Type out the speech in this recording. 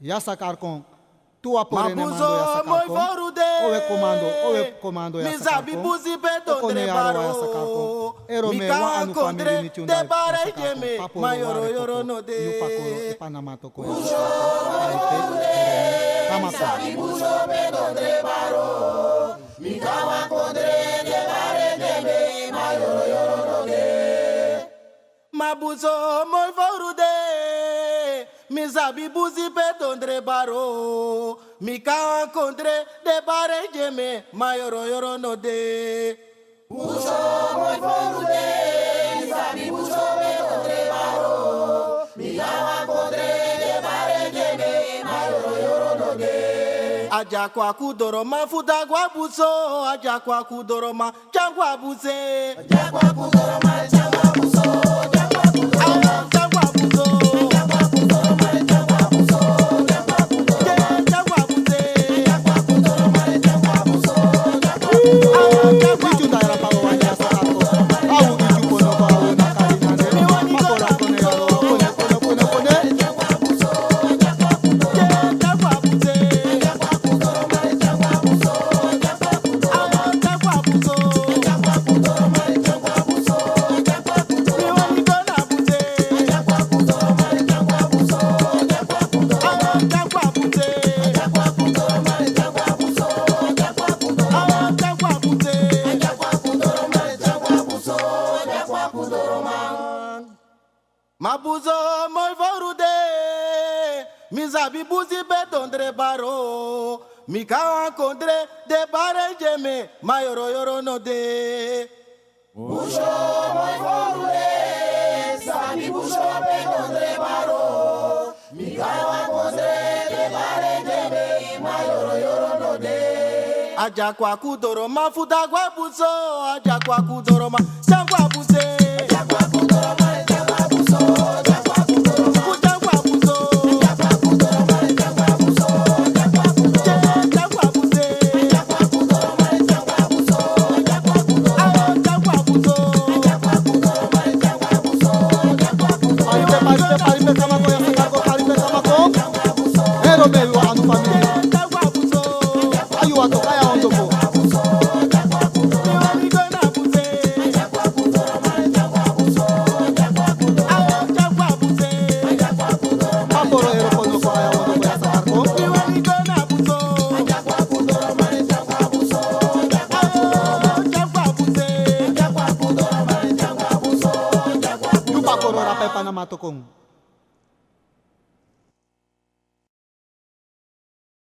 Ya sacar com tua porene mando Mabuzo ya sacar moi com. forude. Owe comando ya Mi sacar sabi com. buzi beton Kone de yaro ya sacar baro. com. Ero Mi me wa ka anu family kondre ni de tunda bare ya sacar com. jeme. Paporo Mayoro ware yoro popo. no de. Yu pakoro e panamato ko ya sacar com. Aite ereme. Tamasa. Buzo beton de baro. Mi ka kondre de bare jeme. Mayoro yoro no de. Mabuzo moi forude. Mi sabi buzi beton de baro. Mi ka kondre de bare jeme. Mayoro yoro no de. Aja kwa kudoro mafuta kwa buso, aja kwa kudoro ma changwa buse. Aja kwa kudoro ma changwa buso, changwa buso. Changwa buso. Changwa kudoro ma changwa buso, changwa buso. Changwa buse. Changwa kudoro ma changwa buso, changwa buso. Ichunda era pago wa ya sacar com. Au ichu kono ko au na karina ne. Papora kone yaro kone. Mabuzo moi forude. Mi sabi buzi beton de baro. Mi ka kondre de bare jeme. Mayoro yoro no de. Aja kwa kudoro mafuta kwa buso, aja kwa kudoro ma changwa buse. Aja kwa kudoro ma changwa buso, changwa kudoro ma changwa buso. Changwa kudoro ma changwa buso, changwa kudoro changwa buse. Changwa kudoro ma changwa buso, changwa kudoro changwa buso. Changwa kudoro ma changwa buso, changwa kudoro. Paripe kama ko ya sacar com. Paripe kama ko. Ero me wa anu family. Changwa buso. Ayu ato kaya ondo ko. Paporo ero kono ko aya ondo ko ya sacar com. Yu pakoro ra pe panamato com.